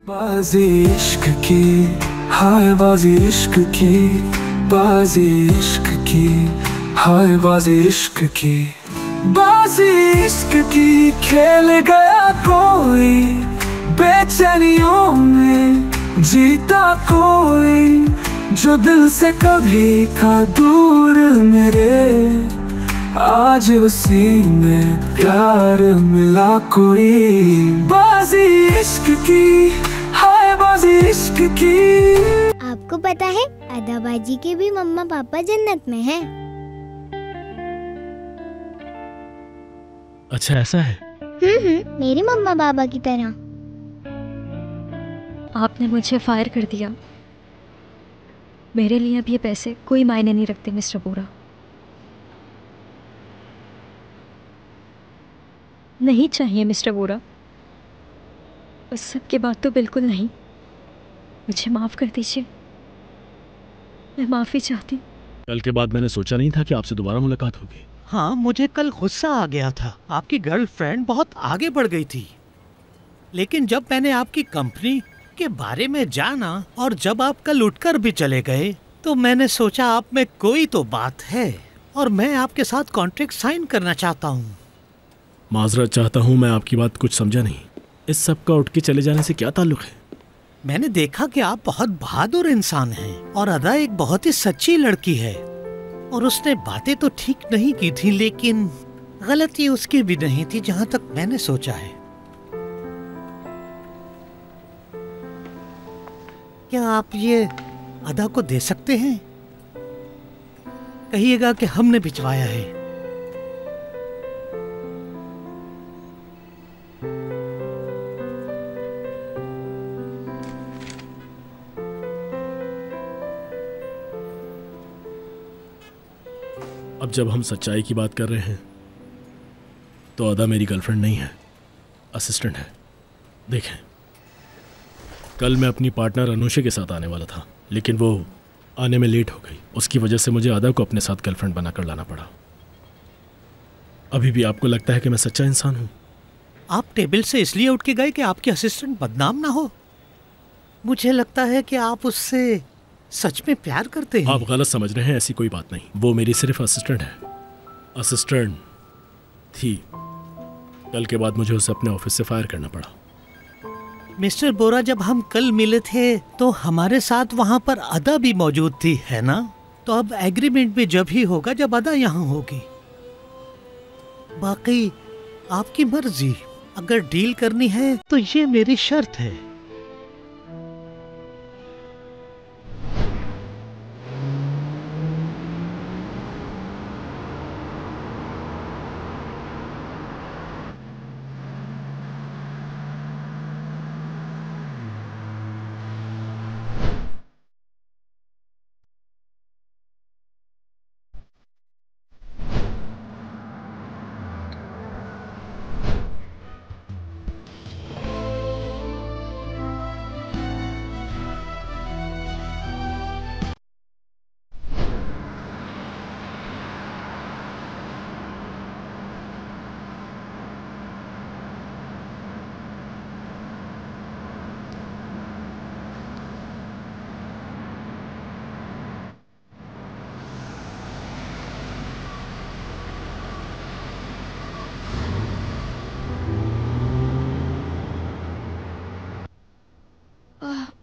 बाजी इश्क की, हाय बाजी इश्क की, बाजी इश्क की, हाय बाजी इश्क की, बाजी इश्क की खेल गया कोई, बेचैनियों में जीता कोई, जो दिल से कभी था दूर मेरे, आज उसी में प्यार मिला कोई। बाजी इश्क की, हाय बाजी इश्क की। आपको पता है अदा बाजी के भी मम्मा पापा जन्नत में हैं। अच्छा ऐसा है? मेरी मम्मा पापा की तरह। आपने मुझे फायर कर दिया। मेरे लिए अब ये पैसे कोई मायने नहीं रखते मिस्टर बोरा। नहीं चाहिए मिस्टर बोरा, बस सबके बाद तो बिल्कुल नहीं। मुझे माफ़ कर दीजिए, मैं माफ़ी चाहती। कल के बाद मैंने सोचा नहीं था कि आपसे दोबारा मुलाकात होगी। हाँ, मुझे कल गुस्सा आ गया था। आपकी गर्लफ्रेंड बहुत आगे बढ़ गई थी, लेकिन जब मैंने आपकी कंपनी के बारे में जाना और जब आप कल उठकर भी चले गए तो मैंने सोचा आप में कोई तो बात है और मैं आपके साथ कॉन्ट्रैक्ट साइन करना चाहता हूँ। माजरत चाहता हूँ, मैं आपकी बात कुछ समझा नहीं। इस सब का उठ के चले जाने से क्या ताल्लुक है? मैंने देखा कि आप बहुत बहादुर इंसान हैं और अदा एक बहुत ही सच्ची लड़की है और उसने बातें तो ठीक नहीं की थी, लेकिन गलती उसकी भी नहीं थी जहाँ तक मैंने सोचा है। क्या आप ये अदा को दे सकते हैं? कहिएगा कि हमने भिजवाया है। अब जब हम सच्चाई की बात कर रहे हैं तो अदा मेरी गर्लफ्रेंड नहीं है, असिस्टेंट है। देखें, कल मैं अपनी पार्टनर अनुषा के साथ आने वाला था, लेकिन वो आने में लेट हो गई। उसकी वजह से मुझे अदा को अपने साथ गर्लफ्रेंड बनाकर लाना पड़ा। अभी भी आपको लगता है कि मैं सच्चा इंसान हूँ? आप टेबल से इसलिए उठ के गए कि आपकी असिस्टेंट बदनाम ना हो। मुझे लगता है कि आप उससे सच में प्यार करते हैं। आप गलत समझ रहे हैं, ऐसी कोई बात नहीं। वो मेरी सिर्फ असिस्टेंट है, असिस्टेंट थी। कल के बाद मुझे उसे अपने ऑफिस से फायर करना पड़ा। मिस्टर बोरा, जब हम कल मिले थे तो हमारे साथ वहाँ पर अदा भी मौजूद थी, है ना? तो अब एग्रीमेंट भी जब ही होगा जब अदा यहाँ होगी। बाकी आपकी मर्जी, अगर डील करनी है तो ये मेरी शर्त है।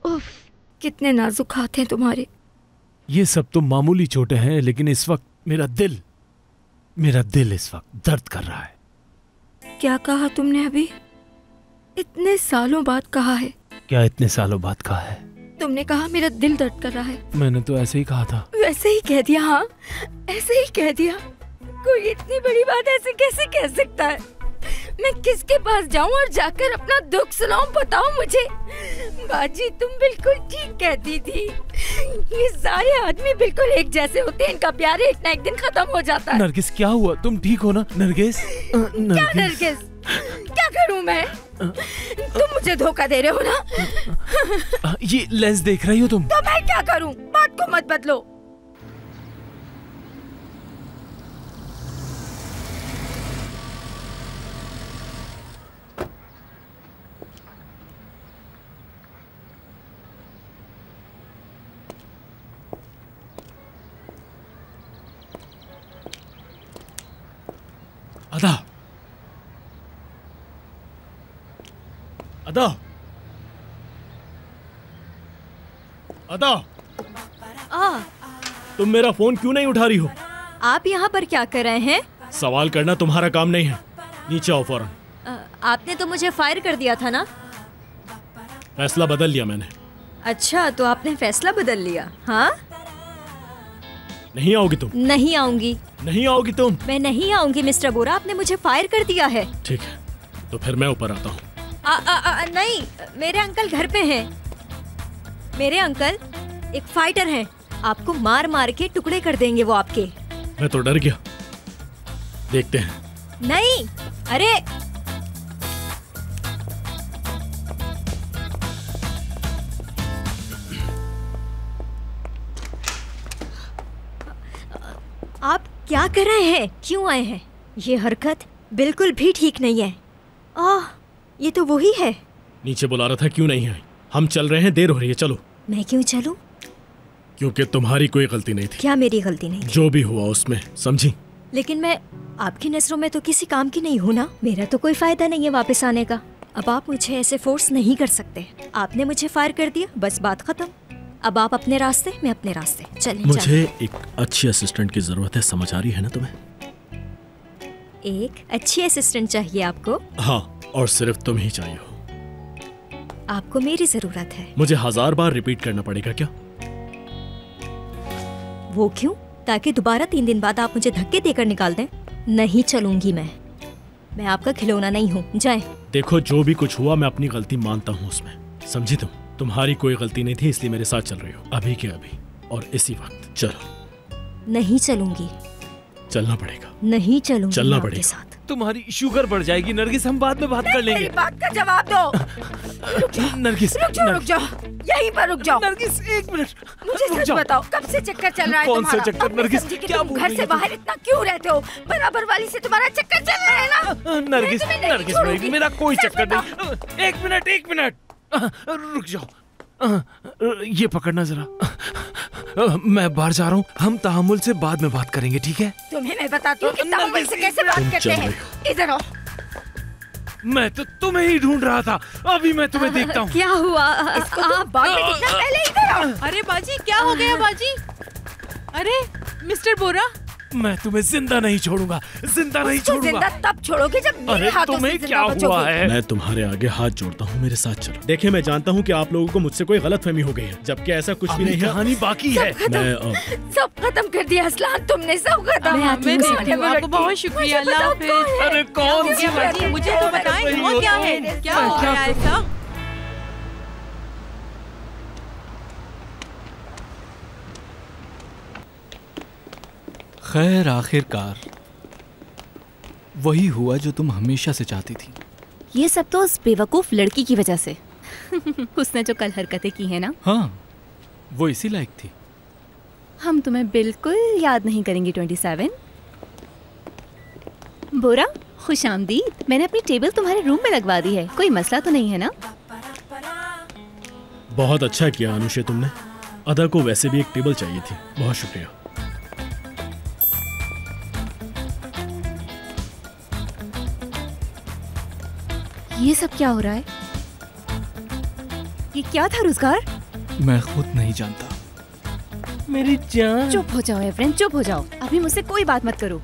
उफ, कितने नाजुक हाथ हैं तुम्हारे। ये सब तो मामूली चोटें हैं, लेकिन इस वक्त मेरा दिल इस वक्त दर्द कर रहा है। क्या कहा तुमने अभी? इतने सालों बाद कहा है। क्या इतने सालों बाद कहा है? तुमने कहा मेरा दिल दर्द कर रहा है। मैंने तो ऐसे ही कहा था। वैसे ही कह दिया? हाँ, ऐसे ही कह दिया। कोई इतनी बड़ी बात ऐसे कैसे कह सकता है? मैं किसके पास जाऊं और जाकर अपना दुख सुनाऊं? बताओ मुझे। बाजी, तुम बिल्कुल ठीक कहती थी। ये सारे आदमी बिल्कुल एक जैसे होते हैं, इनका प्यार एक ना एक दिन खत्म हो जाता है। नरगिस, क्या हुआ? तुम ठीक हो ना नरगिस? क्या नरगिस? क्या करूं मैं? तुम मुझे धोखा दे रहे हो ना? ये लेंस देख रही हो तुम? तो मैं क्या करूं? बात को मत बदलो। अदा, अदा, अदा, तुम मेरा फोन क्यों नहीं उठा रही हो? आप यहाँ पर क्या कर रहे हैं? सवाल करना तुम्हारा काम नहीं है। नीचे आओ फौरन। आपने तो मुझे फायर कर दिया था ना? फैसला बदल लिया मैंने। अच्छा, तो आपने फैसला बदल लिया? हाँ, नहीं आओगी तुम? नहीं आऊंगी। नहीं आओगी तुम? मैं नहीं आऊंगी मिस्टर बोरा, आपने मुझे फायर कर दिया है। ठीक है, तो फिर मैं ऊपर आता हूँ। नहीं, मेरे अंकल घर पे हैं। मेरे अंकल एक फाइटर हैं, आपको मार मार के टुकड़े कर देंगे वो आपके। मैं तो डर गया, देखते हैं। नहीं, अरे आप क्या कर रहे हैं? क्यों आए हैं? ये हरकत बिल्कुल भी ठीक नहीं है। ये तो वही है। नीचे बुला रहा था, क्यों नहीं आई? हम चल रहे हैं, देर हो रही है, चलो। मैं क्यों चलूं? क्योंकि तुम्हारी कोई गलती नहीं थी। क्या मेरी गलती नहीं थी? जो भी हुआ उसमें, समझी? लेकिन मैं आपकी नजरों में तो किसी काम की नहीं हूँ ना। मेरा तो कोई फायदा नहीं है वापस आने का। अब आप मुझे ऐसे फोर्स नहीं कर सकते। आपने मुझे फायर कर दिया, बस बात खत्म। अब आप अपने रास्ते, मैं अपने रास्ते। चलिए। मुझे एक अच्छी असिस्टेंट की जरूरत है, समझ आ रही है ना तुम्हें? एक अच्छी असिस्टेंट चाहिए आपको? हाँ, और सिर्फ तुम ही चाहिए हो। आपको मेरी जरूरत है। मुझे 1000 बार रिपीट करना पड़ेगा क्या? वो क्यों? ताकि दोबारा 3 दिन बाद आप मुझे धक्के देकर निकाल दें? नहीं चलूंगी मैं आपका खिलौना नहीं हूँ। जाएं। देखो, जो भी कुछ हुआ मैं अपनी गलती मानता हूँ उसमें, समझी तुम? तुम्हारी कोई गलती नहीं थी, इसलिए मेरे साथ चल रही हो, अभी के अभी और इसी वक्त। चलो। नहीं चलूंगी। चलना पड़ेगा। नहीं चलूंगी। चलना आपके पड़ेगा। साथ। तुम्हारी शुगर बढ़ जाएगी नरगिस, हम बाद में बात कर लेंगे। मेरी बात का जवाब दो। नरगिस, रुक जाओ, यहीं पर रुक जाओ। नरगिस, एक मिनट, मुझे रुक सच जाओ। बताओ, कब से चक्कर चल रहा है कौन सा तुम्हारा? चक्कर, अब मैं नरगिस? समझी कि क्या तुम बोल घर रही से हो बाहर इतना क्यों रहते हो? बराबर वाली से तुम्हारा चक्कर चल रहा है ना? नरगिस, मैं तुम्हें नहीं नरगिस छोड़ूंगी। भाई, मेरा कोई सच चक्कर बताओ। नहीं। एक मिनट, रुक जाओ। ये पकड़ना जरा। मैं बाहर जा रहा हूँ, हम तहम्मुल से बाद में बात करेंगे, ठीक है? तुम्हें मैं बताती हूँ कि तहम्मुल से कैसे बात करते चल हैं। रही इधर आओ। मैं तो तुम्हें ही ढूंढ रहा था, अभी मैं तुम्हें देखता हूँ। क्या हुआ? आप बाद में देखना, पहले इधर आओ। अरे बाजी, क्या हो गया बाजी? अरे मिस्टर बोरा, मैं तुम्हें जिंदा नहीं छोड़ूंगा, जिंदा नहीं उसको छोड़ूंगा। जिंदा तब छोड़ोगे जब मेरे अरे हाथों से तुम्हें जिंदा क्या हुआ बचोगे। है? मैं तुम्हारे आगे हाथ जोड़ता हूँ, मेरे साथ चलो। देखिए, मैं जानता हूँ कि आप लोगों को मुझसे कोई गलतफहमी हो गई है, जबकि ऐसा कुछ भी अभी नहीं है। कहानी बाकी है। मैं सब खत्म कर दिया असलान तुमने, सब खत्म। मैं देखती हूँ। आपको बहुत शुक्रिया, अल्लाह हाफिज। अरे कौन सी बाजी, मुझे तो बताएं, हुआ क्या है? क्या हो गया ऐसा? खैर, आखिरकार वही हुआ जो तुम हमेशा से चाहती थी। ये सब तो उस बेवकूफ लड़की की वजह से। उसने जो कल हरकतें की है ना, हाँ, वो इसी लायक थी। हम तुम्हें बिल्कुल याद नहीं करेंगे। 27 बोरा, खुश आमदीद। मैंने अपनी टेबल तुम्हारे रूम में लगवा दी है, कोई मसला तो नहीं है ना? बहुत अच्छा किया अनुषे तुमने। अदा को वैसे भी एक टेबल चाहिए थी, बहुत शुक्रिया। ये सब क्या हो रहा है? ये क्या था रोजगार? मैं खुद नहीं जानता। मेरी जान। चुप हो जाओ फ्रेंड, चुप हो जाओ। अभी मुझसे कोई बात मत करो।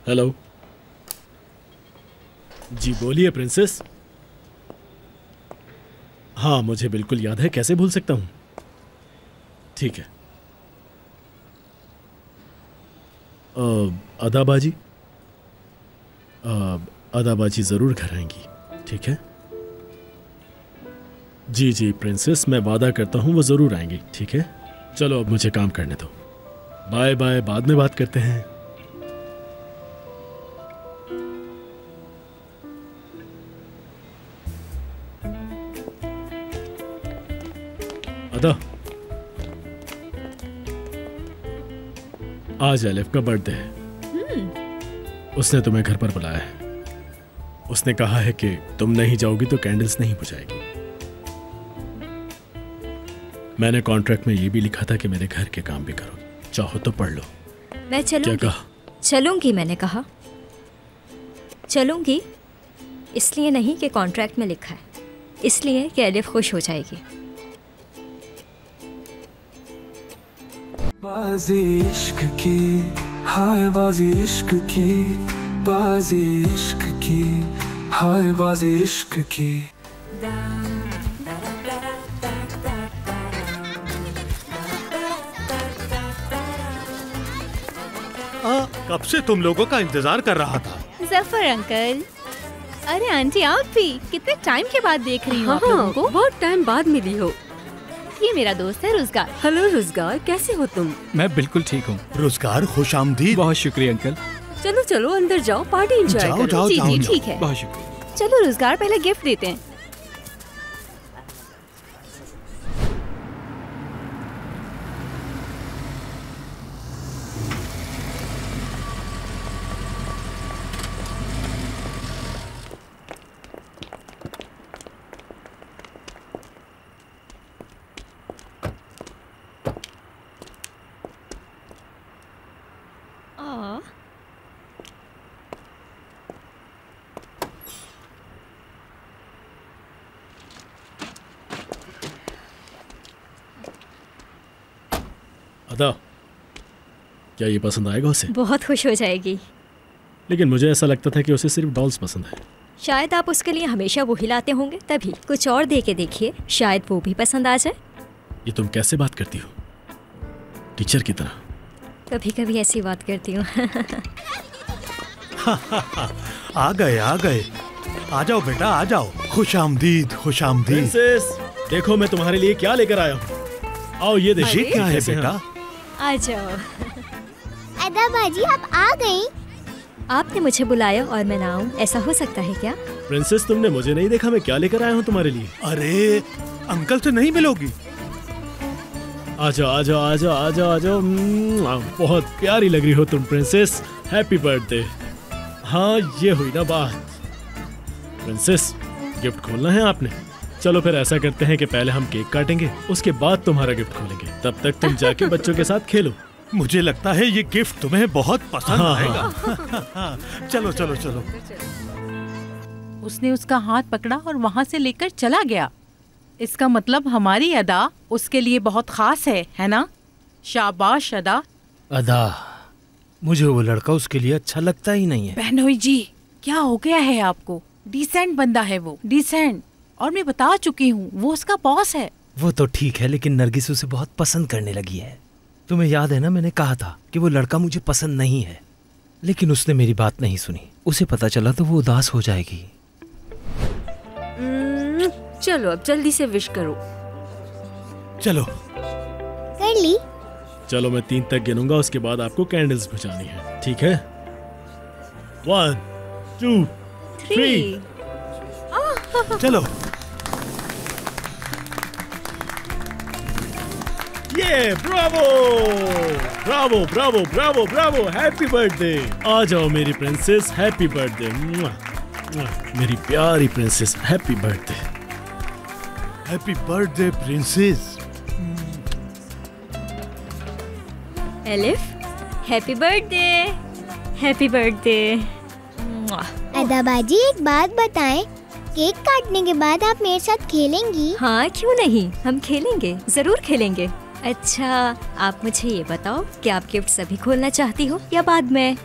हेलो जी, बोलिए प्रिंसेस। हाँ, मुझे बिल्कुल याद है, कैसे भूल सकता हूँ। ठीक है। अदाबाजी अदाबाजी जरूर घर आएंगी, ठीक है? जी जी प्रिंसेस, मैं वादा करता हूँ वो जरूर आएंगी, ठीक है? चलो अब मुझे काम करने दो। बाय बाय, बाद में बात करते हैं। अदा, आज एलिफ का बर्थडे है। उसने तुम्हें घर पर बुलाया है। उसने कहा है कि तुम नहीं जाओगी तो कैंडल्स नहीं बुझाएगी। मैंने कॉन्ट्रैक्ट में ये भी लिखा था कि मेरे घर के काम भी करो। चाहो तो पढ़ लो। मैं क्या चलूंगी। कहा? चलूंगी मैंने कहा। चलूंगी इसलिए नहीं कि कॉन्ट्रैक्ट में लिखा है, इसलिए कि एलिफ खुश हो जाएगी। बाजी इश्क की, हाय बाजी इश्क की, बाजी इश्क की, हाय बाजी इश्क की। कब से तुम लोगों का इंतजार कर रहा था। जफर अंकल। अरे आंटी आप भी कितने टाइम के बाद देख रही हूँ आप लोगों को। बहुत टाइम बाद मिली हो। ये मेरा दोस्त है रुजगार। हेलो रुजगार, कैसे हो तुम? मैं बिल्कुल ठीक हूँ। रोजगार खुशामदीद। बहुत शुक्रिया अंकल। चलो चलो अंदर जाओ, पार्टी एंजॉय जाओ, करो। जाओ, जी जाओ, जी जाओ। ठीक है। बहुत शुक्रिया। चलो रुजगार पहले गिफ्ट देते हैं। अदा, क्या ये पसंद आएगा उसे? बहुत खुश हो जाएगी। लेकिन मुझे ऐसा लगता था कि उसे सिर्फ डॉल्स पसंद है। शायद आप उसके लिए हमेशा वो ही लाते होंगे, तभी कुछ और दे के देखिए, शायद वो भी पसंद आ जाए। ये तुम कैसे बात करती हो? टीचर की तरह। कभी कभी ऐसी बात करती हूँ। आ गए आ गए। आ जाओ बेटा आ जाओ। खुशामदीद खुशामदीद। प्रिंसेस, देखो मैं तुम्हारे लिए क्या लेकर आया हूँ। आओ ये देखिए। ये क्या है कैसे हैं? बेटा? आ जाओ। अदा बाजी आप आ गई। आपने मुझे बुलाया और मैं ना आऊं, ऐसा हो सकता है क्या? प्रिंसेस, तुमने मुझे नहीं देखा मैं क्या लेकर आया हूँ तुम्हारे लिए? अरे अंकल से नहीं मिलोगी? आ जाओ आ जाओ आ जाओ आ जाओ आ जाओ। बहुत प्यारी लग रही हो तुम प्रिंसेस। Happy birthday. हाँ ये हुई ना बात। प्रिंसेस, गिफ्ट खोलना है आपने? चलो फिर ऐसा करते हैं कि पहले हम केक काटेंगे, उसके बाद तुम्हारा गिफ्ट खोलेंगे। तब तक तुम जाके बच्चों के साथ खेलो। मुझे लगता है ये गिफ्ट तुम्हें बहुत पसंद हाँ, आएगा। चलो चलो चलो। उसने उसका हाथ पकड़ा और वहाँ से लेकर चला गया। इसका मतलब हमारी अदा उसके लिए बहुत खास है ना? शाबाश अदा। अदा, मुझे वो लड़का उसके लिए अच्छा लगता ही नहीं है। बहनोई जी, क्या हो गया है आपको? डिसेंट बंदा है वो, डिसेंट। और मैं बता चुकी हूँ, वो उसका बॉस है। वो तो ठीक है, लेकिन नरगिस उसे बहुत पसंद करने लगी है। तुम्हें याद है ना, मैंने कहा था कि वो लड़का मुझे पसंद नहीं है, लेकिन उसने मेरी बात नहीं सुनी। उसे पता चला तो वो उदास हो जाएगी। चलो अब जल्दी से विश करो। चलो कर ली। चलो मैं 3 तक गिनूंगा, उसके बाद आपको कैंडल्स बुझानी है, ठीक है? 1 2 3। चलो। ये bravo bravo bravo bravo bravo. Happy birthday. आ जाओ मेरी प्रिंसेस, हैप्पी बर्थडे। मेरी प्यारी princess, happy birthday. Happy birthday princess. Elif, happy birthday. Happy birthday. Ada बाजी एक बात बताएं, केक काटने के बाद आप मेरे साथ खेलेंगी? हाँ क्यों नहीं, हम खेलेंगे, जरूर खेलेंगे। अच्छा आप मुझे ये बताओ कि आप गिफ्ट अभी खोलना चाहती हो या बाद में?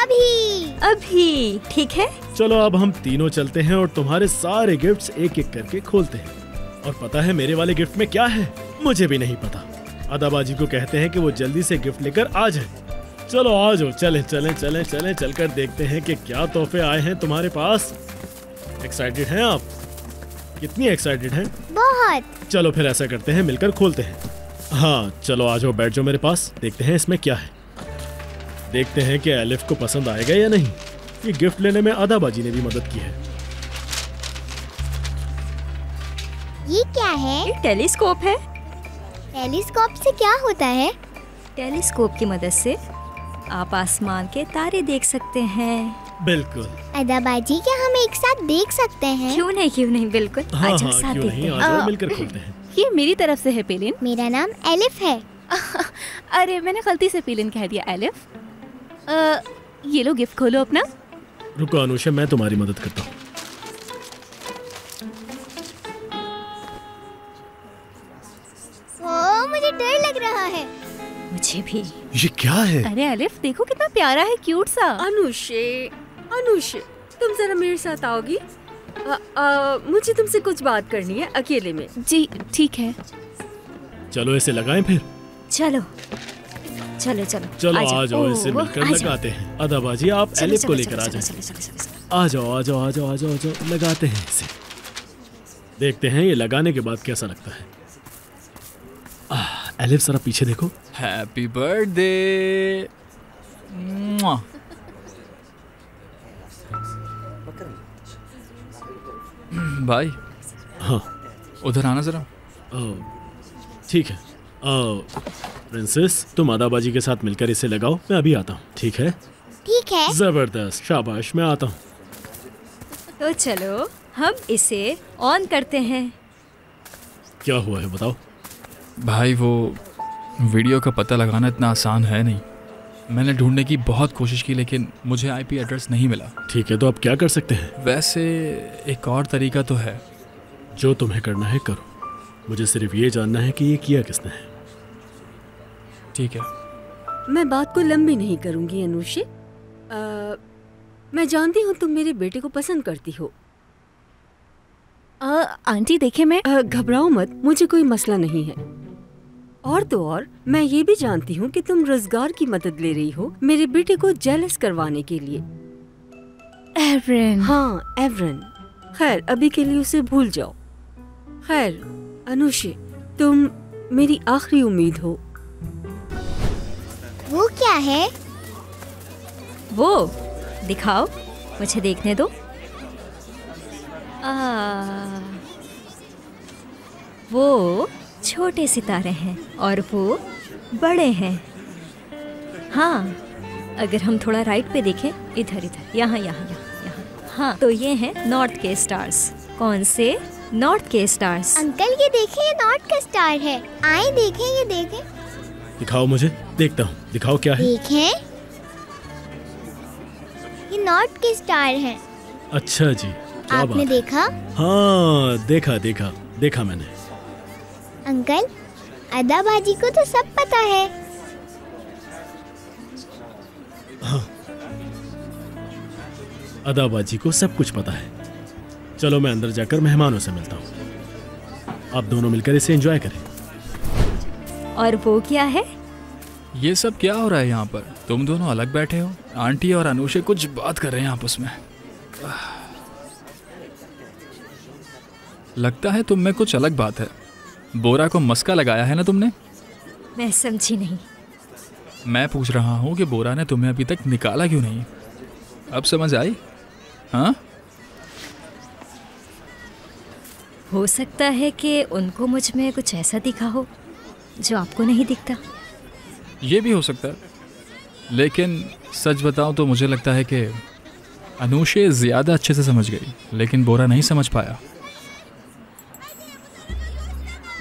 अभी। अभी ठीक है। चलो अब हम तीनों चलते हैं और तुम्हारे सारे गिफ्ट्स एक एक करके खोलते हैं। और पता है मेरे वाले गिफ्ट में क्या है? मुझे भी नहीं पता। अदाबाजी को कहते हैं कि वो जल्दी से गिफ्ट लेकर आ जाए। चलो आ जाओ, चले चले चले चले चलकर देखते हैं कि क्या तोहफे आए हैं तुम्हारे पास। एक्साइटेड हैं आप? कितनी एक्साइटेड हैं? बहुत। चलो फिर ऐसा करते हैं, मिलकर खोलते हैं। हाँ चलो आ जाओ, बैठ जाओ मेरे पास, देखते हैं इसमें क्या है। देखते हैं कि एलिफ को पसंद आएगा या नहीं। ये गिफ्ट लेने में अदाबाजी ने भी मदद की है। ये क्या है? ये टेलीस्कोप है। टेलीस्कोप से क्या होता है? टेलीस्कोप की मदद से आप आसमान के तारे देख सकते हैं। बिल्कुल। अदा बाजी क्या हम एक साथ देख सकते हैं? क्यों नहीं बिल्कुल। हाँ आ जाओ, हाँ साथ क्यों देखते नहीं, हैं। आ जाओ मिलकर खोलते हैं। ये मेरी तरफ से है पेलिन। मेरा नाम एलिफ है। अरे मैंने गलती से पीलिन कह दिया एलिफ। ये लो गिफ्ट खोलो अपना। रुको अनुषा, मैं तुम्हारी मदद करता हूँ। ओ, मुझे डर लग रहा है। मुझे भी। ये क्या है? अरे एलिफ देखो कितना प्यारा है, क्यूट सा। अनुषे तुम जरा मेरे साथ आओगी? मुझे तुमसे कुछ बात करनी है अकेले में। जी ठीक है। चलो इसे लगाएं फिर। चलो चलो चलो चलो आ जाओ, इसे मिलकर लगाते हैं। अदाबाजी आप एलिफ को लेकर आ जाओ। आ जाओ आ जाओ आ जाओ आ जाओ आ जाओ, लगाते हैं इसे। देखते हैं ये लगाने के बाद कैसा लगता है। एलिफ जरा पीछे देखो। Happy birthday. भाई हाँ उधर आना जरा। ठीक है। प्रिंसेस तुम आदाबाजी के साथ मिलकर इसे लगाओ, मैं अभी आता हूँ। ठीक है? ठीक है। जबरदस्त, शाबाश, मैं आता हूँ। तो चलो हम इसे ऑन करते हैं। क्या हुआ है बताओ। भाई वो वीडियो का पता लगाना इतना आसान है नहीं। मैंने ढूंढने की बहुत कोशिश की लेकिन मुझे आईपी एड्रेस नहीं मिला। ठीक है, तो आप क्या कर सकते हैं? वैसे एक और तरीका तो है। जो तुम्हें करना है करो, मुझे सिर्फ ये जानना है कि ये किया किसने है। ठीक है। मैं बात को लंबी नहीं करूंगी अनुषे। मैं जानती हूँ तुम मेरे बेटे को पसंद करती हो। आंटी देखे मैं। घबराओ मत, मुझे कोई मसला नहीं है। और तो और मैं ये भी जानती हूँ कि तुम रोजगार की मदद ले रही हो मेरे बेटे को जेलस करवाने के लिए। एवरेन। हाँ एवरेन। खैर अभी के लिए उसे भूल जाओ। खैर अनुषे तुम मेरी आखिरी उम्मीद हो। वो क्या है? वो दिखाओ, मुझे देखने दो। वो छोटे सितारे हैं और वो बड़े हैं। हाँ अगर हम थोड़ा राइट पे देखें, इधर इधर, यहाँ यहाँ यहाँ यहाँ, हाँ तो ये हैं नॉर्थ के स्टार्स। कौन से? नॉर्थ के स्टार्स। अंकल ये देखें, ये नॉर्थ का स्टार है। आए देखें, ये देखें। दिखाओ मुझे, देखता हूँ। दिखाओ क्या है। देखें, ये नॉर्थ के स्टार हैं। अच्छा जी, क्या आपने बात है। देखा? हाँ देखा देखा देखा मैंने। अंकल अदाबाजी को तो सब पता है। हाँ अदाबाजी को सब कुछ पता है। चलो मैं अंदर जाकर मेहमानों से मिलता हूँ। आप दोनों मिलकर इसे एंजॉय करें। और वो क्या है? ये सब क्या हो रहा है यहाँ पर? तुम दोनों अलग बैठे हो। आंटी और अनुषे कुछ बात कर रहे हैं आपस में। लगता है तुम में कुछ अलग बात है। बोरा को मस्का लगाया है ना तुमने? मैं समझी नहीं। मैं पूछ रहा हूँ कि बोरा ने तुम्हें अभी तक निकाला क्यों नहीं? अब समझ आई? हाँ हो सकता है कि उनको मुझ में कुछ ऐसा दिखा हो जो आपको नहीं दिखता। ये भी हो सकता है, लेकिन सच बताऊं तो मुझे लगता है कि अनुषे ज़्यादा अच्छे से समझ गई, लेकिन बोरा नहीं समझ पाया।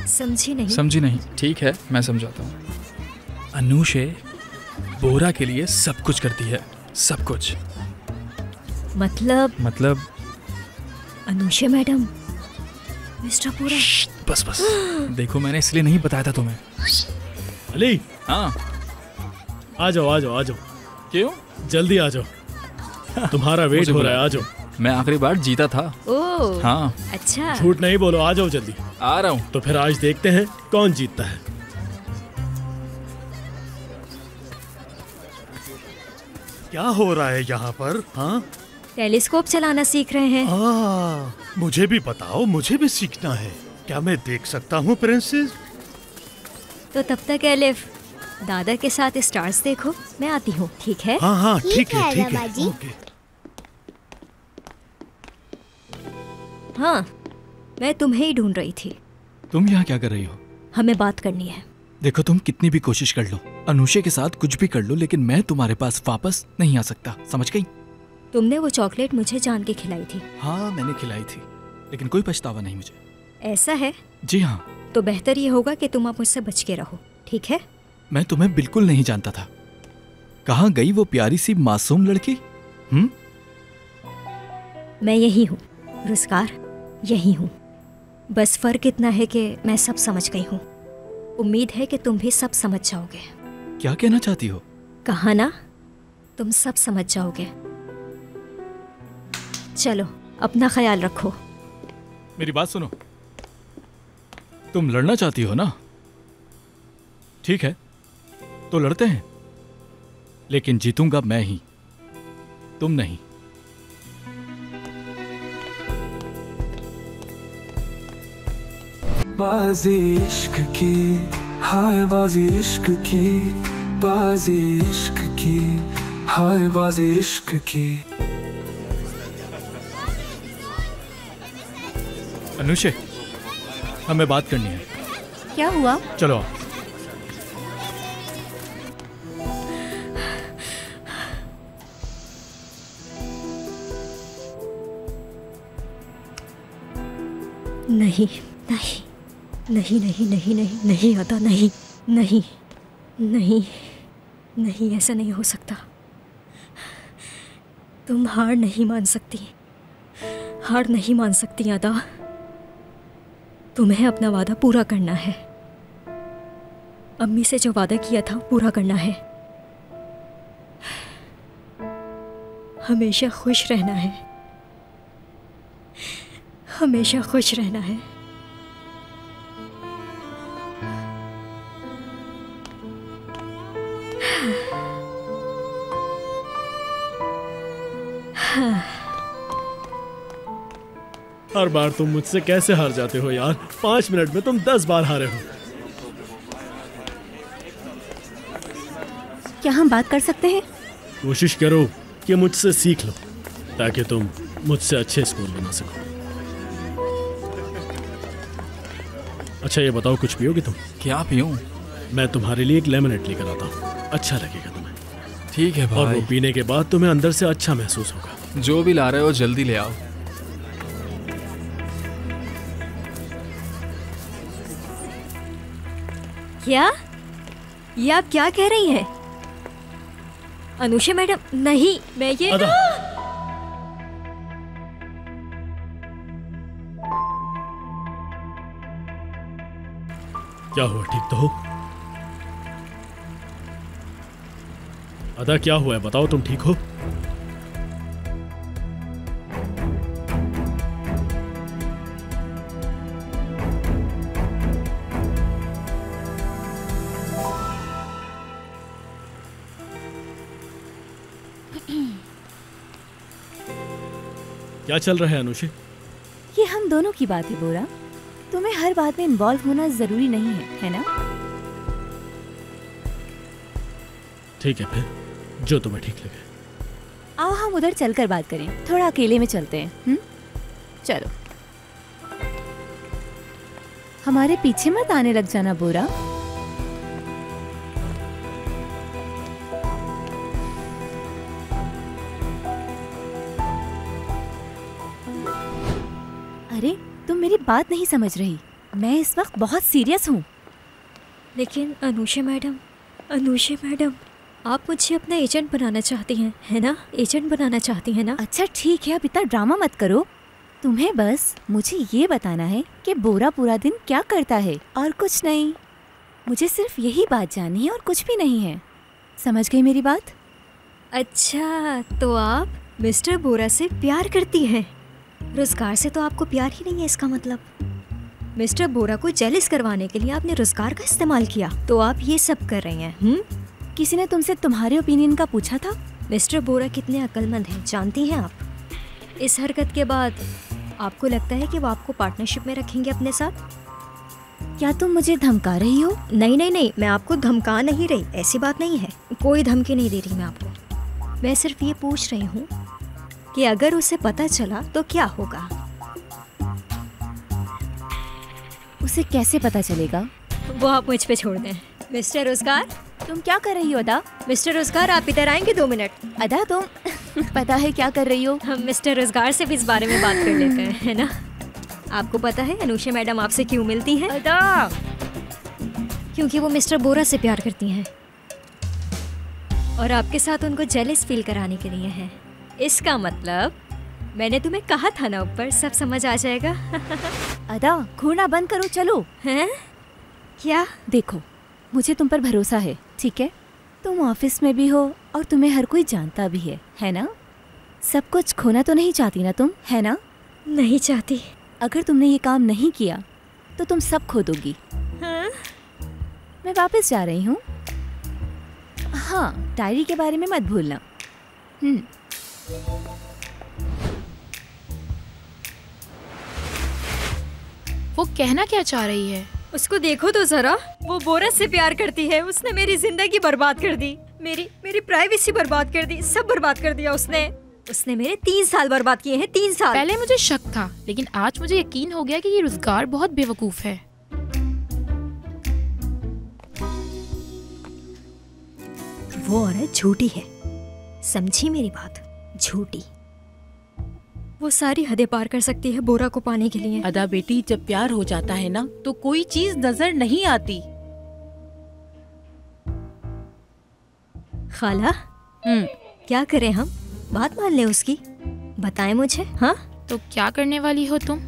समझी नहीं। समझी नहीं, ठीक है मैं समझाता हूँ। अनुषे बोरा के लिए सब कुछ करती है, सब कुछ। मतलब अनुषे मैडम, मिस्टर बोरा। बस बस देखो मैंने इसलिए नहीं बताया था तुम्हें। अली, हाँ आ जाओ आ जाओ आ जाओ। क्यों? जल्दी आ जाओ, तुम्हारा वेट हो रहा है। आ जाओ। मैं आखिरी बार जीता था। ओह हाँ अच्छा। झूठ नहीं बोलो, आ जाओ जल्दी। आ रहा हूँ। तो फिर आज देखते हैं कौन जीतता है। क्या हो रहा है यहाँ पर? हाँ टेलीस्कोप चलाना सीख रहे हैं। मुझे भी बताओ, मुझे भी सीखना है। क्या मैं देख सकता हूँ प्रिंसेस? तो तब तक एलिफ दादा के साथ स्टार्स देखो, मैं आती हूँ। ठीक है? हाँ हाँ ठीक है ठीक है। अदाबाजी। ओके। हाँ मैं तुम्हें ही ढूंढ रही थी। तुम यहाँ क्या कर रही हो? हमें बात करनी है। देखो तुम कितनी भी कोशिश कर लो, अनुषे के साथ कुछ भी कर लो, लेकिन मैं तुम्हारे पास वापस नहीं आ सकता, समझ गई? तुमने वो चॉकलेट मुझे जान के खिलाई थी। हाँ मैंने खिलाई थी, लेकिन कोई पछतावा नहीं मुझे। ऐसा है? जी हाँ। तो बेहतर ये होगा कि तुम अब मुझसे बच के रहो, ठीक है? मैं तुम्हें बिल्कुल नहीं जानता था। कहाँ गई वो प्यारी सी मासूम लड़की? मैं यही हूँ रुज़गार, यही हूँ। बस फर्क इतना है कि मैं सब समझ गई हूँ। उम्मीद है कि तुम भी सब समझ जाओगे। क्या कहना चाहती हो? कहा ना, तुम सब समझ जाओगे। चलो अपना ख्याल रखो। मेरी बात सुनो, तुम लड़ना चाहती हो ना? ठीक है, तो लड़ते हैं, लेकिन जीतूंगा मैं ही, तुम नहीं। बाजी इश्क की, हाय बाजी इश्क की, बाजी इश्क की, हाय बाजी इश्क की। अनुषे, हमें बात करनी है। क्या हुआ? चलो आओ। नहीं नहीं नहीं नहीं नहीं नहीं नहीं अदा, नहीं नहीं नहीं नहीं, ऐसा नहीं हो सकता। तुम हार नहीं मान सकती, हार नहीं मान सकती अदा। तुम्हें अपना वादा पूरा करना है। अम्मी से जो वादा किया था पूरा करना है। हमेशा खुश रहना है, हमेशा खुश रहना है। हर बार तुम मुझसे कैसे हार जाते हो यार? 5 मिनट में तुम 10 बार हारे हो। क्या हम बात कर सकते हैं? कोशिश करो कि मुझसे सीख लो, ताकि तुम मुझसे अच्छे स्कोर बना सको। अच्छा ये बताओ, कुछ पियोगे तुम? क्या पीऊं? मैं तुम्हारे लिए एक लेमनेड लेकर आता हूँ, अच्छा लगेगा तुम्हें। ठीक है भाई। और वो पीने के बाद तुम्हें अंदर से अच्छा महसूस होगा। जो भी ला रहे हो जल्दी ले आओ। क्या? ये आप क्या कह रही हैं? अनुषा मैडम, नहीं, मैं ये क्या हुआ, ठीक तो हो? अदा क्या हुआ है, बताओ, तुम ठीक हो? क्या चल रहा है अनुषे? ये हम दोनों की बात है बोरा। तुम्हें हर बात में इन्वॉल्व होना जरूरी नहीं है ना? ठीक है, फिर जो तुम्हें ठीक लगे। आओ हम उधर चलकर बात करें, थोड़ा अकेले में चलते हैं। चलो। हमारे पीछे मत आने लग जाना बोरा। अरे तुम मेरी बात नहीं समझ रही, मैं इस वक्त बहुत सीरियस हूँ। लेकिन अनुषा मैडम, आप मुझे अपना एजेंट बनाना चाहती हैं, है ना? एजेंट बनाना चाहती हैं ना? अच्छा ठीक है, अब इतना ड्रामा मत करो। तुम्हें बस मुझे ये बताना है कि बोरा पूरा दिन क्या करता है, और कुछ नहीं। मुझे सिर्फ यही बात जाननी है और कुछ भी नहीं है। समझ गई मेरी बात? अच्छा, तो आप मिस्टर बोरा से प्यार करती हैं। रोजगार से तो आपको प्यार ही नहीं है, इसका मतलब। मिस्टर बोरा को जेलिस करवाने के लिए आपने रोजगार का इस्तेमाल किया, तो आप ये सब कर रही हैं। किसी ने तुमसे तुम्हारे ओपिनियन का पूछा था? मिस्टर बोरा कितने अक्लमंद हैं, जानती हैं आप? इस हरकत के बाद आपको लगता है कि वो आपको पार्टनरशिप में रखेंगे अपने साथ? क्या तुम मुझे धमका रही हो? नहीं, मैं आपको धमका नहीं रही, ऐसी बात नहीं है। कोई धमकी नहीं दे रही मैं आपको। मैं सिर्फ ये पूछ रही हूँ कि अगर उसे पता चला तो क्या होगा? उसे कैसे पता चलेगा? वो आप मुझ पे छोड़ दें। मिस्टर रोजगार, तुम क्या कर रही हो अदा? मिस्टर रोजगार, आप इधर आएंगे 2 मिनट? अदा तुम पता है क्या कर रही हो? हम मिस्टर रोजगार से भी इस बारे में बात कर लेते हैं, है ना? आपको पता है अनुषा मैडम आपसे क्यों मिलती हैं? अदा क्योंकि वो मिस्टर बोरा से प्यार करती हैं और आपके साथ उनको जेलस फील कराने के लिए है। इसका मतलब मैंने तुम्हें कहा था ना, ऊपर सब समझ आ जाएगा। अदा, घूरना बंद करो, चलो। हैं? क्या? देखो, मुझे तुम पर भरोसा है, ठीक है? तुम ऑफिस में भी हो और तुम्हें हर कोई जानता भी है ना? सब कुछ खोना तो नहीं चाहती ना तुम, है ना? नहीं चाहती। अगर तुमने ये काम नहीं किया तो तुम सब खो दोगी। हाँ? मैं वापस जा रही हूँ। हाँ, डायरी के बारे में मत भूलना। वो कहना क्या चाह रही है? उसको देखो तो जरा, वो बोरा से प्यार करती है। उसने मेरी जिंदगी बर्बाद कर दी, मेरी प्राइवेसी बर्बाद कर दी, सब बर्बाद कर दिया उसने मेरे 3 साल बर्बाद किए हैं, 3 साल। पहले मुझे शक था, लेकिन आज मुझे यकीन हो गया कि ये रुजगार बहुत बेवकूफ है। वो औरत झूठी है, समझी मेरी बात? झूठी। वो सारी हदें पार कर सकती है बोरा को पाने के लिए। अदा बेटी, जब प्यार हो जाता है ना तो कोई चीज नजर नहीं आती। खाला, क्या करें हम? बात मान ले उसकी, बताएं मुझे। हाँ, तो क्या करने वाली हो तुम?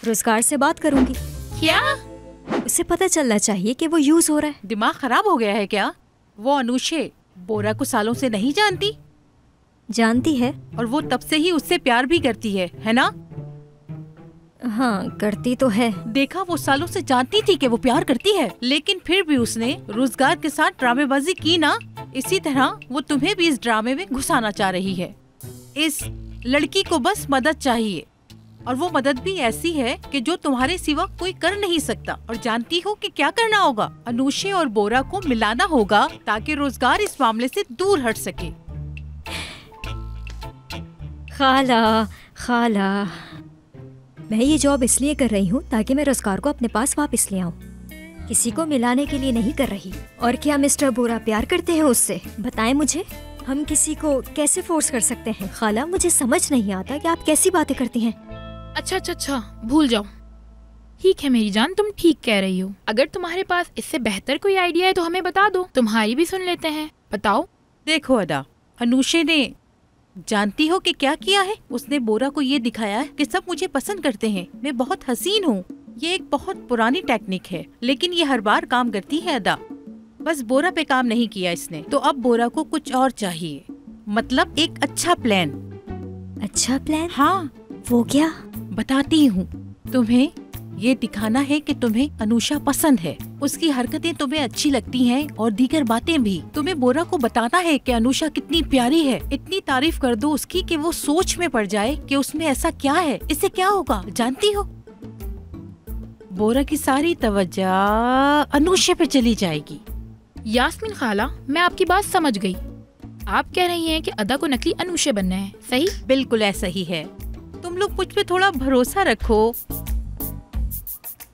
रोजगार से बात करूंगी। क्या? उसे पता चलना चाहिए कि वो यूज हो रहा है। दिमाग खराब हो गया है क्या? वो अनुषे बोरा को सालों से नहीं जानती? जानती है, और वो तब से ही उससे प्यार भी करती है ना? हाँ, करती तो है। देखा, वो सालों से जानती थी कि वो प्यार करती है, लेकिन फिर भी उसने रोजगार के साथ ड्रामेबाजी की ना। इसी तरह वो तुम्हें भी इस ड्रामे में घुसाना चाह रही है। इस लड़की को बस मदद चाहिए, और वो मदद भी ऐसी है कि जो तुम्हारे सिवा कोई कर नहीं सकता। और जानती हो कि क्या करना होगा? अनुषे और बोरा को मिलाना होगा ताकि रोजगार इस मामले से दूर हट सके। खाला, मैं ये जॉब इसलिए कर रही हूँ ताकि मैं रोजगार को अपने पास वापस ले आऊँ, किसी को मिलाने के लिए नहीं कर रही। और क्या मिस्टर बोरा प्यार करते हैं उससे? बताएं मुझे, हम किसी को कैसे फोर्स कर सकते हैं? खाला, मुझे समझ नहीं आता कि आप कैसी बातें करती हैं। अच्छा, भूल जाओ। ठीक है मेरी जान, तुम ठीक कह रही हो। अगर तुम्हारे पास इससे बेहतर कोई आइडिया है तो हमें बता दो, तुम्हारी भी सुन लेते हैं। बताओ। देखो अदा, अनुषे ने, जानती हो कि क्या किया है? उसने बोरा को ये दिखाया है कि सब मुझे पसंद करते हैं, मैं बहुत हसीन हूँ। ये एक बहुत पुरानी टेक्निक है, लेकिन ये हर बार काम करती है अदा। बस बोरा पे काम नहीं किया इसने, तो अब बोरा को कुछ और चाहिए, मतलब एक अच्छा प्लान। अच्छा प्लान? हाँ। वो क्या? बताती हूँ तुम्हें। ये दिखाना है कि तुम्हें अनुषा पसंद है, उसकी हरकतें तुम्हें अच्छी लगती हैं और दीगर बातें भी। तुम्हें बोरा को बताना है कि अनुषा कितनी प्यारी है। इतनी तारीफ कर दो उसकी कि वो सोच में पड़ जाए कि उसमें ऐसा क्या है। इससे क्या होगा जानती हो? बोरा की सारी तवज्जो अनुषा पे चली जाएगी। यास्मीन खाला, मैं आपकी बात समझ गई। आप कह रही हैं कि अदा को नकली अनुषे बनना है, सही? बिल्कुल ऐसा ही है। तुम लोग मुझ पे थोड़ा भरोसा रखो।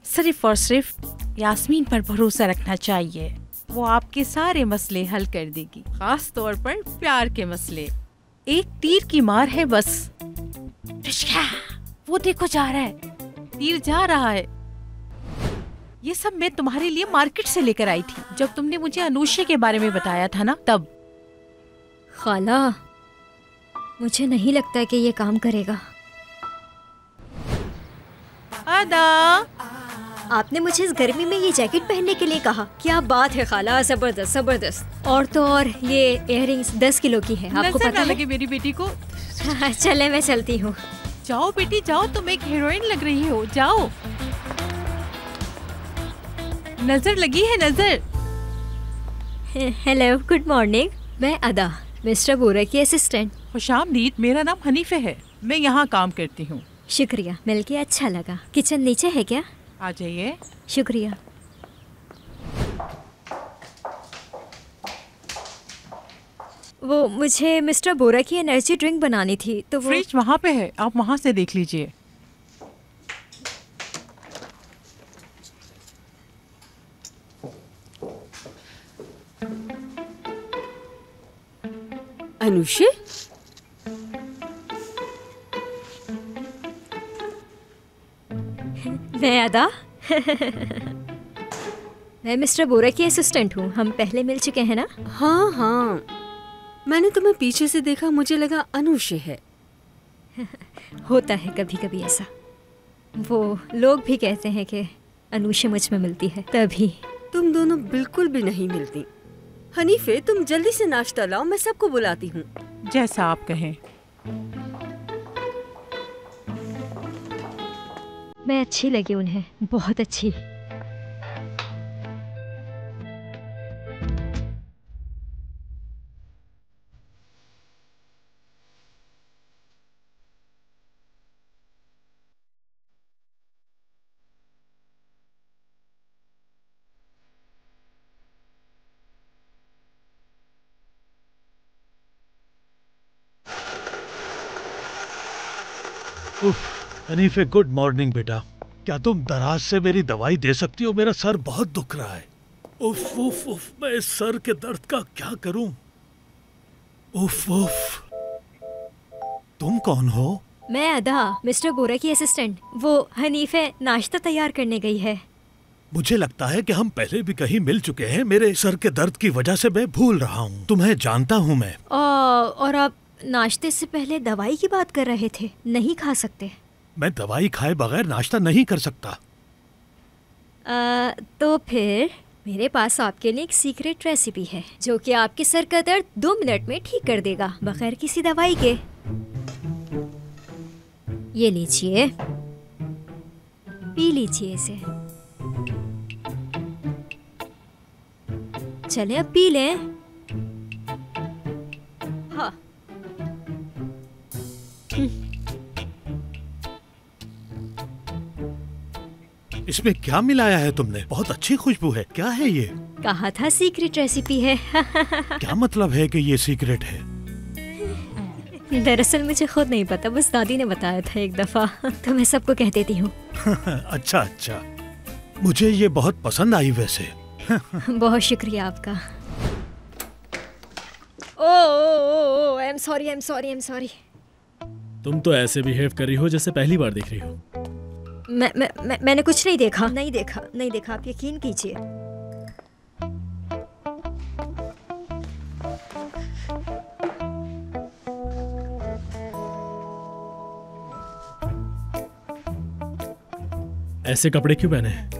सिर्फ और सिर्फ यास्मीन पर भरोसा रखना चाहिए। वो आपके सारे मसले हल कर देगी, खास तौर पर प्यार के मसले। एक तीर की मार है बस। वो देखो जा रहा है, तीर जा रहा है। ये सब मैं तुम्हारे लिए मार्केट से लेकर आई थी जब तुमने मुझे अनुषे के बारे में बताया था ना, तब। खाला, मुझे नहीं लगता कि ये काम करेगा। अदा, आपने मुझे इस गर्मी में ये जैकेट पहनने के लिए कहा। क्या बात है खाला, जबरदस्त जबरदस्त। और तो और ये इयररिंग्स 10 किलो की है, आपको पता है? लगे मेरी बेटी को। चले, मैं चलती हूँ। जाओ बेटी जाओ, तुम एक हीरोइन लग रही हो, जाओ। नजर लगी है, नजर। Hello, good morning. मैं अदा, मिस्टर बोरा की असिस्टेंट। खुशामदीद, मेरा नाम हनीफे है, मैं यहाँ काम करती हूँ। शुक्रिया, मिलके अच्छा लगा। किचन नीचे है क्या? आ जाइए। शुक्रिया। वो मुझे मिस्टर बोरा की एनर्जी ड्रिंक बनानी थी, तो वो फ्रिज वहाँ पे है, आप वहाँ से देख लीजिए। अनुषे, मैं अदा, मैं मिस्टर बोरा की असिस्टेंट हूँ, हम पहले मिल चुके हैं ना? हाँ हाँ, मैंने तुम्हें पीछे से देखा, मुझे लगा अनुषे है। होता है कभी कभी ऐसा। वो लोग भी कहते हैं कि अनुषे मुझ में मिलती है, तभी। तुम दोनों बिल्कुल भी नहीं मिलती। हनीफे, तुम जल्दी से नाश्ता लाओ, मैं सबको बुलाती हूँ। जैसा आप कहें। मैं अच्छी लगी उन्हें, बहुत अच्छी। हनीफे, गुड मॉर्निंग बेटा। क्या तुम दराज से मेरी दवाई दे सकती हो? मेरा सर बहुत दुख रहा है। उफ उफ उफ, मैं इस सर के दर्द का क्या करूं? उफ उफ। तुम कौन हो? मैं अदा, मिस्टर बोरा की असिस्टेंट। वो हनीफे नाश्ता तैयार करने गई है। मुझे लगता है कि हम पहले भी कहीं मिल चुके हैं। मेरे सर के दर्द की वजह से मैं भूल रहा हूँ। तुम्हें जानता हूँ मैं। और आप नाश्ते से पहले दवाई की बात कर रहे थे, नहीं खा सकते। मैं दवाई खाए बगैर नाश्ता नहीं कर सकता। तो फिर मेरे पास आपके लिए एक सीक्रेट रेसिपी है जो कि आपके सर का दर्द 2 मिनट में ठीक कर देगा, बगैर किसी दवाई के। ये लीजिए, पी लीजिए इसे। चले अब पी लें। हाँ। इसमें क्या मिलाया है तुमने? बहुत अच्छी खुशबू है। क्या है ये? कहा था सीक्रेट रेसिपी है। क्या मतलब है कि ये सीक्रेट है? दरअसल मुझे खुद नहीं पता, बस दादी ने बताया था एक दफा, तो मैं सबको कह देती हूँ। अच्छा अच्छा, मुझे ये बहुत पसंद आई वैसे। बहुत शुक्रिया आपका। Oh, I am sorry, I am sorry, I am sorry. तुम तो ऐसे बिहेव कर रही हो जैसे पहली बार देख रही हो। मैंने कुछ नहीं देखा, नहीं देखा, आप यकीन कीजिए। ऐसे कपड़े क्यों पहने हैं?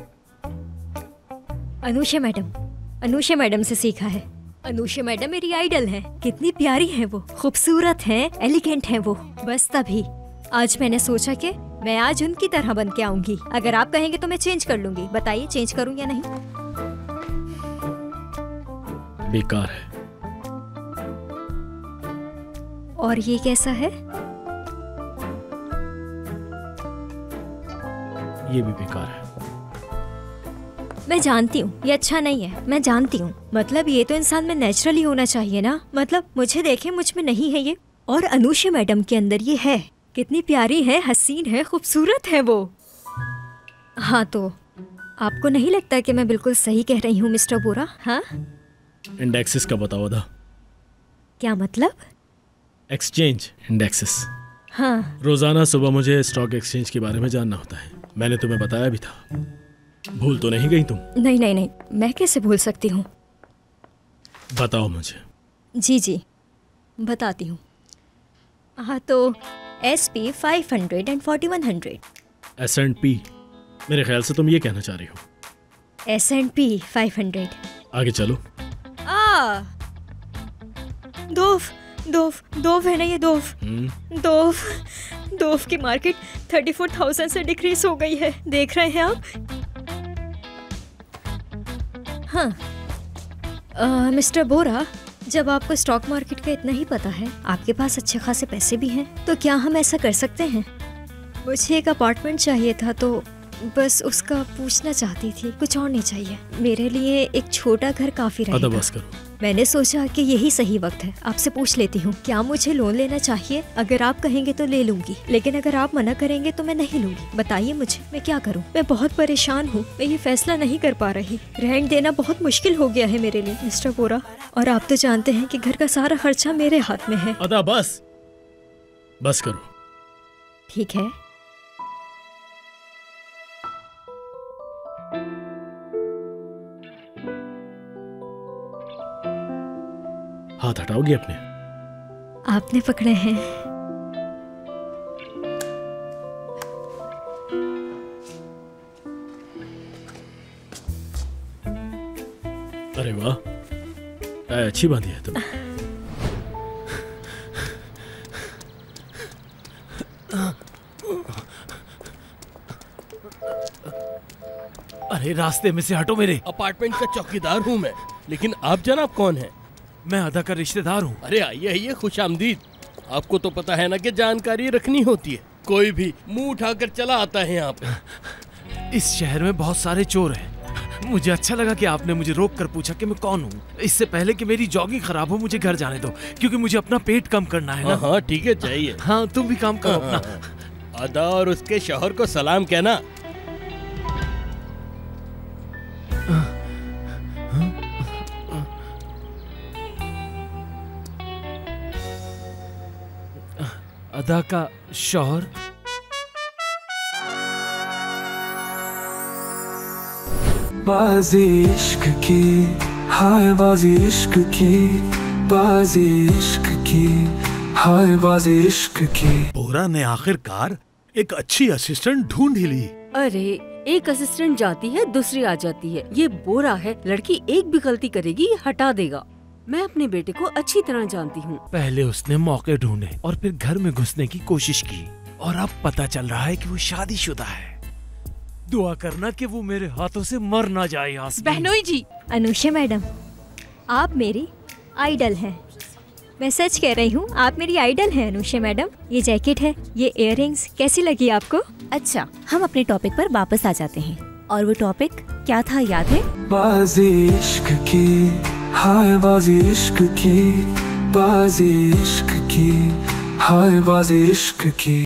अनुषा मैडम से सीखा है। अनुषा मैडम मेरी आइडल है। कितनी प्यारी है वो, खूबसूरत है, एलिगेंट है वो। बस तभी आज मैंने सोचा कि मैं आज उनकी तरह बन के आऊंगी। अगर आप कहेंगे तो मैं चेंज कर लूंगी। बताइए चेंज करूं या नहीं? बेकार है। और ये कैसा है? ये भी बेकार है। मैं जानती हूँ ये अच्छा नहीं है, मैं जानती हूँ। मतलब ये तो इंसान में नेचुरली होना चाहिए ना। मतलब मुझे देखे, मुझ में नहीं है ये, और अनुषा मैडम के अंदर ये है। कितनी प्यारी है, हसीन है, खूबसूरत है वो। हाँ, तो आपको नहीं लगता कि मैं बिल्कुल सही कह रही हूँ मिस्टर बोरा? हाँ, इंडेक्सेस का बताओ अदा। क्या मतलब? Exchange indexes. हाँ, रोजाना सुबह मुझे स्टॉक एक्सचेंज के बारे में जानना होता है। मैंने तुम्हें बताया भी था। भूल तो नहीं गई तुम? नहीं, मैं कैसे भूल सकती हूँ। बताओ मुझे। जी बताती हूँ। हाँ, तो SP 500 and 4100। S&P, मेरे ख्याल से तुम ये कहना चाह रही हो। S&P 500। आगे चलो। दोफ है ना ये, दोफ की मार्केट 34,000 से डिक्रीज हो गई है। देख रहे हैं आप? हाँ। मिस्टर बोरा, जब आपको स्टॉक मार्केट का इतना ही पता है, आपके पास अच्छे खासे पैसे भी हैं, तो क्या हम ऐसा कर सकते हैं? मुझे एक अपार्टमेंट चाहिए था, तो बस उसका पूछना चाहती थी, कुछ और नहीं चाहिए। मेरे लिए एक छोटा घर काफी रहेगा। बस करो। मैंने सोचा कि यही सही वक्त है, आपसे पूछ लेती हूँ, क्या मुझे लोन लेना चाहिए? अगर आप कहेंगे तो ले लूंगी, लेकिन अगर आप मना करेंगे तो मैं नहीं लूंगी। बताइए मुझे, मैं क्या करूँ? मैं बहुत परेशान हूँ, मैं ये फैसला नहीं कर पा रही। रेंट देना बहुत मुश्किल हो गया है मेरे लिए मिस्टर बोरा, और आप तो जानते हैं कि घर का सारा खर्चा मेरे हाथ में है। अदा बस करो। ठीक है, हाथ हटाओगे अपने? आपने पकड़े हैं। अरे वाह, टाई अच्छी बांधी है तुम। अरे रास्ते में से हटो मेरे। अपार्टमेंट का चौकीदार हूँ मैं, लेकिन आप जनाब कौन हैं? मैं अदा का रिश्तेदार हूँ। अरे आइए आइए, खुशामदीद। आपको तो पता है ना कि जानकारी रखनी होती है, कोई भी मुंह उठाकर चला आता है यहाँ पे। इस शहर में बहुत सारे चोर हैं। मुझे अच्छा लगा कि आपने मुझे रोक कर पूछा कि मैं कौन हूँ। इससे पहले कि मेरी जॉगिंग खराब हो, मुझे घर जाने दो, क्योंकि मुझे अपना पेट कम करना है ना। हाँ ठीक है, चाहिए। हाँ तुम भी काम करो अपना। अदा और उसके शौहर को सलाम कहना। अदा का शौहर? बाजी इश्क की, हाय बाजी इश्क की, बाजी इश्क की, हाय बाजी इश्क की। बोरा ने आखिरकार एक अच्छी असिस्टेंट ढूंढ ही ली। अरे एक असिस्टेंट जाती है, दूसरी आ जाती है। ये बोरा है, लड़की एक भी गलती करेगी हटा देगा। मैं अपने बेटे को अच्छी तरह जानती हूँ। पहले उसने मौके ढूंढे और फिर घर में घुसने की कोशिश की, और अब पता चल रहा है कि वो शादीशुदा है। दुआ करना कि वो मेरे हाथों से मर ना जाए। बहनोई जी। अनुषा मैडम, आप मेरी आइडल हैं। मैं सच कह रही हूँ, आप मेरी आइडल हैं अनुषा मैडम। ये जैकेट है, ये इयररिंग्स कैसी लगी आपको? अच्छा, हम अपने टॉपिक पर वापस आ जाते हैं। और वो टॉपिक क्या था, याद है? बाजी इश्क की, हाय बाजी इश्क की, बाजी इश्क की, हाय बाजी इश्क की।